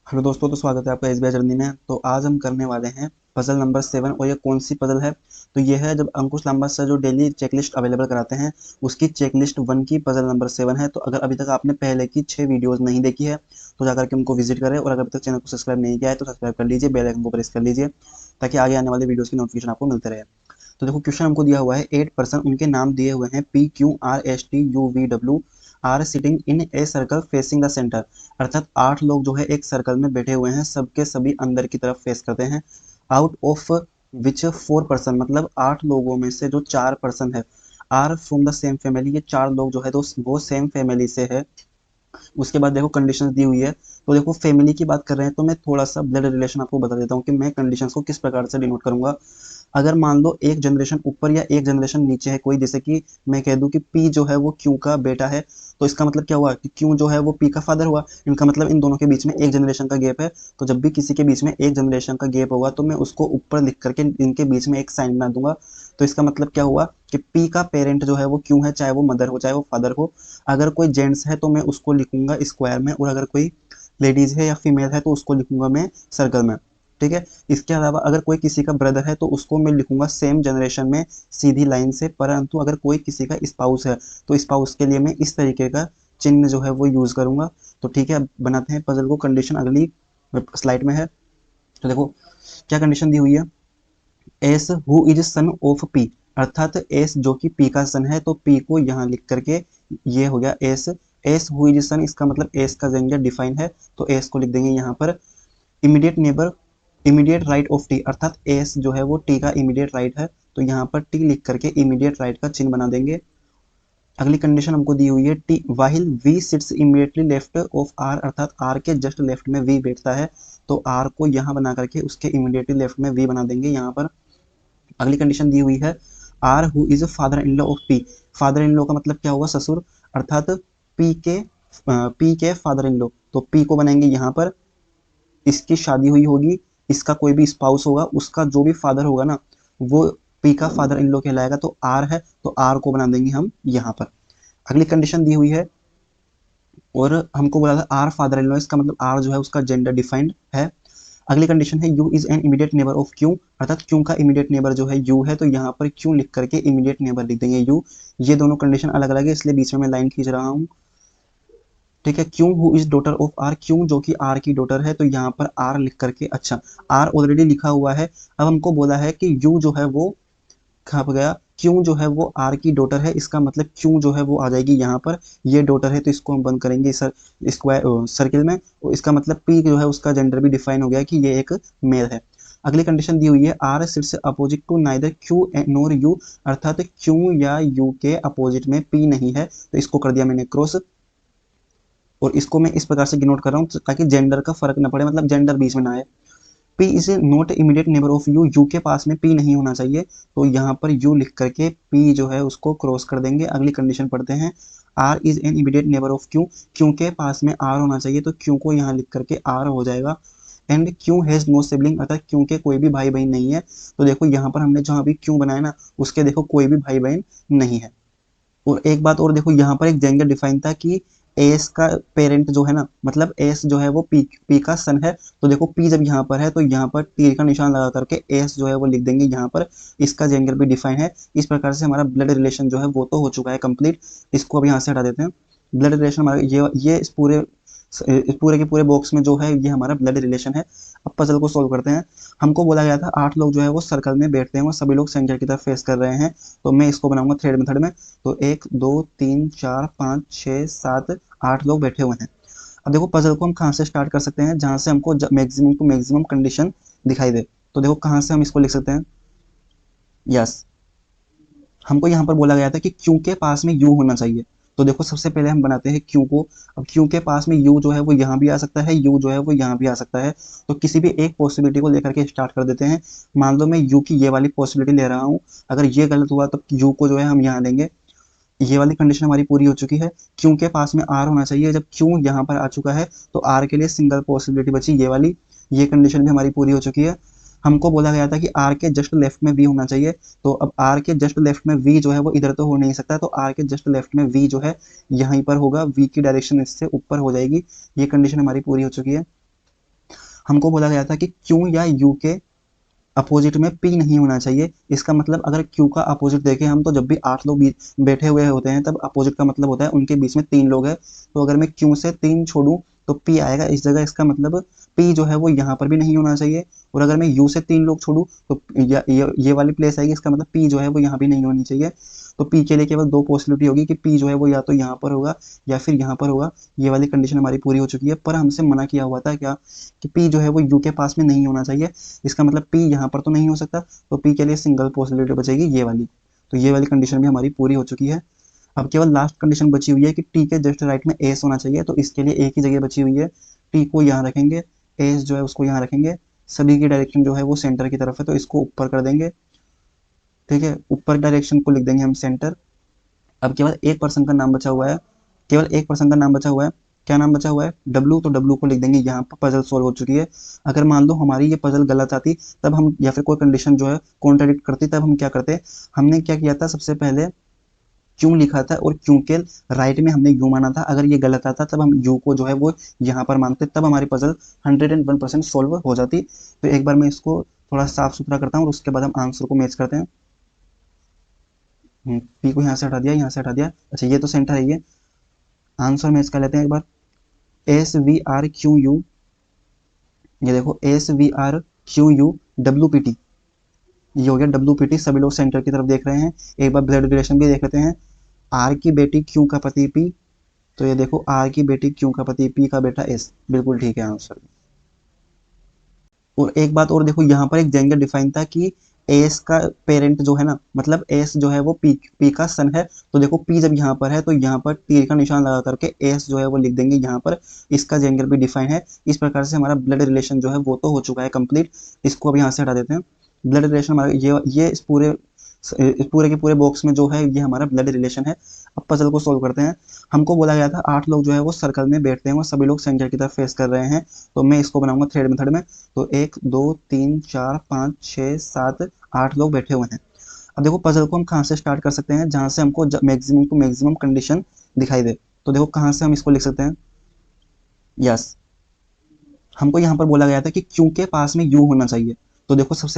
Hello दोस्तों, तो स्वागत है आपका एसबीआई जर्नी में। तो आज हम करने वाले हैं पजल नंबर 7। और ये कौन सी पजल है? तो ये है जब अंकुश लांबा सर जो डेली चेकलिस्ट अवेलेबल कराते हैं उसकी चेकलिस्ट 1 की पजल नंबर 7 है। तो अगर अभी तक आपने पहले की 6 वीडियोस नहीं देखी है तो जाकर के उनको विजिट करें, और अगर अभी तक चैनल को सब्सक्राइब नहीं किया है तो सब्सक्राइब कर लीजिए, बेल आइकन को प्रेस कर लीजिए ताकि आगे आने वाले वीडियोस की नोटिफिकेशन आपको मिलते रहे। तो देखो, क्वेश्चन हमको दिया हुआ है 8 पर्सन, उनके नाम दिए हुए हैं PQRSTUVW are sitting in a circle facing the centre. अर्थात 8 लोग जो है एक सर्कल में बैठे हुए हैं, सबके सभी अंदर की तरफ फेस करते हैं। आउट ऑफ विच 4 पर्सन, मतलब 8 लोगों में से जो 4 पर्सन है are from the same family, ये 4 लोग जो है तो वो सेम फैमिली से है। उसके बाद देखो कंडीशंस दी हुई है। तो देखो फैमिली की बात कर रहे हैं तो मैं थोड़ा सा ब्लड रिलेशन आपको बता देता हूँ कि मैं कंडीशंस को किस प्रकार से डिनोट करूंगा। अगर मान लो एक जनरेशन ऊपर या एक जनरेशन नीचे है कोई, जैसे कि मैं कह दूं कि पी जो है वो क्यू का बेटा है, तो इसका मतलब क्या हुआ कि क्यू जो है वो पी का फादर हुआ। इनका मतलब इन दोनों के बीच में एक जनरेशन का गैप है। तो जब भी किसी के बीच में एक जनरेशन का गैप होगा तो मैं उसको ऊपर लिख करके इनके बीच में एक साइन बना दूंगा। तो इसका मतलब क्या हुआ कि पी का पेरेंट जो है वो क्यू है, चाहे वो मदर हो चाहे वो फादर हो। अगर कोई जेंट्स है तो मैं उसको लिखूंगा स्क्वायर में, और अगर कोई लेडीज है या फीमेल है तो उसको लिखूंगा मैं सर्कल में। ठीक है। इसके अलावा अगर कोई किसी का ब्रदर है तो उसको मैं लिखूंगा सेम जनरेशन में सीधी लाइन से। परंतु अगर कोई किसी का स्पाउस है तो स्पाउस के लिए मैं इस तरीके का चिन्ह जो है वो यूज करूंगा। तो ठीक है, अब बनाते हैं पजल को। कंडीशन अगली स्लाइड में है। तो देखो क्या कंडीशन दी हुई है। S who is son of P, अर्थात एस जो कि पी का सन है, तो पी को यहाँ लिख करके ये हो गया एस। एस हु इज सन, इसका मतलब एस का जेंडर डिफाइन है तो एस को लिख देंगे यहाँ पर। Immediate neighbour, immediate right of T, अर्थात एस जो है वो टी का इमीडिएट राइट है, तो यहाँ पर टी लिख करके इमीडिएट राइट का चिन्ह बना देंगे। अगली कंडीशन हमको दी हुई है T while V sits immediately left of R, अर्थात आर के जस्ट लेफ्ट में वी बैठता है, तो आर को यहाँ बना करके उसके इमीडिएटली लेफ्ट में वी बना देंगे यहाँ पर। अगली कंडीशन दी हुई है R who is father in law of P. Father in law का मतलब क्या हुआ, ससुर, अर्थात पी के फादर इन लॉ, तो पी को बनाएंगे यहाँ पर। इसकी शादी हुई होगी, इसका कोई भी स्पाउस होगा, उसका जो भी फादर होगा ना वो पी का फादर इन लॉ कहलाएगा। तो आर है तो आर को बना देंगे हम यहाँ पर। अगली कंडीशन दी हुई है, और हमको बोला था आर फादर इन लॉ, इसका मतलब आर जो है उसका जेंडर डिफाइंड है। अगली कंडीशन है you is an immediate neighbour of Q, अर्थात क्यू का इमीडिएट नेबर जो है यू है, तो यहाँ पर क्यू लिख करके इमीडिएट नेबर लिख देंगे यू। ये दोनों कंडीशन अलग अलग है इसलिए बीच में मैं लाइन खींच रहा हूँ। ठीक है। क्यों who is daughter of R, क्यों जो कि आर की डॉटर है, तो यहाँ पर आर लिख करके, अच्छा आर ऑलरेडी लिखा हुआ है। अब हमको बोला है कि यू जो है वो कहाँ पर गया, क्यों जो है वो आर की डॉटर है, इसका मतलब क्यों जो है वो आ जाएगी यहाँ पर। ये डॉटर है तो इसको हम बंद करेंगे सर स्क्वायर सर्किल में, और इसका मतलब पी जो है उसका जेंडर भी डिफाइन हो गया कि ये एक मेल है। अगली कंडीशन दी हुई है R sits opposite to neither Q nor U, अर्थात क्यू या यू के अपोजिट में पी नहीं है, तो इसको कर दिया मैंने क्रॉस। और इसको मैं इस प्रकार से डिनोट कर रहा हूँ ताकि जेंडर का फर्क ना पड़े, मतलब जेंडर बीच में ना आए। P is not immediate neighbour of you, you के पास में पी नहीं होना चाहिए, तो यहाँ पर यू लिख करके पी जो है उसको क्रॉस कर देंगे। अगली कंडीशन पढ़ते हैं R is an immediate neighbour of Q, Q के पास में आर होना चाहिए, तो क्यू को यहाँ लिख करके आर हो जाएगा। And Q has no sibling, अर्थात क्यू के कोई भी भाई बहन नहीं है, तो देखो यहाँ पर हमने जहाँ भी क्यू बनाया ना उसके देखो कोई भी भाई बहन नहीं है। और एक बात और देखो, यहाँ पर एक जेंडर डिफाइन था कि एस का पेरेंट जो है ना, मतलब एस जो है वो पी का सन है, तो देखो पी जब यहाँ पर है तो यहाँ पर तीर का निशान लगा करके एस जो है वो लिख देंगे यहाँ पर। इसका जेंडर भी डिफाइन है। इस प्रकार से हमारा ब्लड रिलेशन जो है वो तो हो चुका है कंप्लीट। इसको अब यहाँ से हटा देते हैं। ब्लड रिलेशन हमारा ये इस पूरे के पूरे बॉक्स में जो है ये हमारा ब्लड रिलेशन है। अब पजल को सोल्व करते हैं। हमको बोला गया था 8 लोग जो है वो सर्कल में बैठते हैं और सभी लोग सेंटर की तरफ फेस कर रहे हैं, तो मैं इसको बनाऊंगा थ्रेड मेथड में। तो 1 2 3 4 5 6 7 8 लोग बैठे हुए हैं। अब देखो पजल को हम कहाँ से स्टार्ट कर सकते हैं, जहाँ से हमको मैक्सिमम टू मैक्सिमम कंडीशन दिखाई दे। तो देखो कहाँ से हम इसको लिख सकते हैं। यस, हमको यहाँ पर बोला गया था कि क्यू के पास में यू होना चाहिए, तो देखो सबसे पहले हम बनाते हैं क्यू को। अब क्यू के पास में यू जो है वो यहाँ भी आ सकता है, यू जो है वो यहाँ भी आ सकता है, तो किसी भी एक पॉसिबिलिटी को लेकर के स्टार्ट कर देते हैं। मान लो मैं यू की ये वाली पॉसिबिलिटी ले रहा हूँ, अगर ये गलत हुआ तो यू को जो है हम यहाँ लेंगे। ये वाली कंडीशन हमारी पूरी हो चुकी है। क्यू के पास में आर होना चाहिए, जब क्यू यहाँ पर आ चुका है तो आर के लिए सिंगल पॉसिबिलिटी बची ये वाली। ये कंडीशन भी हमारी पूरी हो चुकी है। हमको बोला गया था कि आर के जस्ट लेफ्ट में वी होना चाहिए, तो अब आर के जस्ट लेफ्ट में वी जो है वो इधर तो हो नहीं सकता, तो आर के जस्ट लेफ्ट में वी जो है यहीं पर होगा, वी की डायरेक्शन इससे ऊपर हो जाएगी। ये कंडीशन हमारी पूरी हो चुकी है। हमको बोला गया था कि क्यू या यू के अपोजिट में पी नहीं होना चाहिए। इसका मतलब अगर क्यू का अपोजिट देखें हम, तो जब भी 8 लोग बैठे हुए होते हैं तब अपोजिट का मतलब होता है उनके बीच में 3 लोग हैं। तो अगर मैं क्यू से 3 छोड़ूं तो पी आएगा इस जगह। इसका मतलब पी जो है वो यहाँ पर भी नहीं होना चाहिए। और अगर मैं यू से 3 लोग छोड़ूं तो ये वाली प्लेस आएगी। इसका मतलब पी जो है वो यहाँ भी नहीं होनी चाहिए। तो पी के लिए केवल 2 पॉसिबिलिटी होगी कि पी जो है वो या तो यहाँ पर होगा या फिर यहाँ पर होगा। ये वाली कंडीशन हमारी पूरी हो चुकी है। पर हमसे मना किया हुआ था क्या, कि पी जो है वो यू के पास में नहीं होना चाहिए। इसका मतलब पी यहाँ पर तो नहीं हो सकता। तो पी के लिए सिंगल पॉसिबिलिटी बचेगी ये वाली। तो ये वाली कंडीशन भी हमारी पूरी हो चुकी है। अब केवल लास्ट कंडीशन बची हुई है कि टी के जस्ट राइट में एस होना चाहिए। तो इसके लिए एक ही जगह बची हुई है, टी को यहाँ रखेंगे, एस जो है उसको यहाँ रखेंगे। सभी की डायरेक्शन जो है वो सेंटर की तरफ है, तो इसको ऊपर कर देंगे। ठीक है, ऊपर डायरेक्शन को लिख देंगे हम सेंटर। अब केवल एक पर्सन का नाम बचा हुआ है, केवल एक पर्सन का नाम बचा हुआ है। क्या नाम बचा हुआ है? डब्लू। तो डब्लू को लिख देंगे यहाँ पर। पजल सोल्व हो चुकी है। अगर मान लो हमारी ये पजल गलत आती तब हम, या फिर कोई कंडीशन जो है कॉन्ट्राडिक्ट करती, तब हम क्या करते? हमने क्या किया था, सबसे पहले क्यों लिखा था और क्यों के राइट में हमने यू माना था। अगर ये गलत आता तब हम यू को जो है वो यहाँ पर मानते, तब हमारी पजल 101% सोल्व हो जाती। तो एक बार मैं इसको थोड़ा साफ सुथरा करता हूँ और उसके बाद हम आंसर को मैच करते हैं। पी को यहाँ से हटा दिया, यहाँ से हटा दिया। अच्छा, ये तो सेंटर है। ये आंसर मैच कर लेते हैं एक बार। S V R Q U, ये देखो S V R Q U W P T, ये हो गया डब्ल्यू पी टी। सभी लोग सेंटर की तरफ देख रहे हैं। एक बार ब्लड रिलेशन भी देख लेते हैं। आर की बेटी क्यू का पति पी, तो ये देखो आर की बेटी क्यू का पति पी का बेटा एस, बिल्कुल ठीक है आंसर। और एक बात और देखो, यहाँ पर एक जेंडर डिफाइन था कि एस का पेरेंट जो है ना, मतलब एस जो है वो पी का सन है। तो देखो पी जब यहाँ पर है तो यहाँ पर तीर का निशान लगा करके एस जो है वो लिख देंगे यहाँ पर। इसका जेंडर भी डिफाइन है। इस प्रकार से हमारा ब्लड रिलेशन जो है वो तो हो चुका है कंप्लीट। इसको अब यहाँ से हटा देते हैं। ब्लड रिलेशन हमारा ये इस पूरे के पूरे बॉक्स में जो है ये हमारा ब्लड रिलेशन है। अब पजल को सोल्व करते हैं। हमको बोला गया था 8 लोग जो है वो सर्कल में बैठते हैं और सभी लोग सेंटर की तरफ फेस कर रहे हैं। तो मैं इसको बनाऊंगा थ्रेड मेथड में। तो 1 2 3 4 5 6 7 8 लोग बैठे हुए हैं। अब देखो पजल को हम कहाँ से स्टार्ट कर सकते हैं, जहाँ से हमको मैक्सिमम टू मैक्सिमम कंडीशन दिखाई दे। तो देखो कहाँ से हम इसको लिख सकते हैं। यस, हमको यहाँ पर बोला गया था कि क्यू के पास में यू होना चाहिए। तो देखो सबसे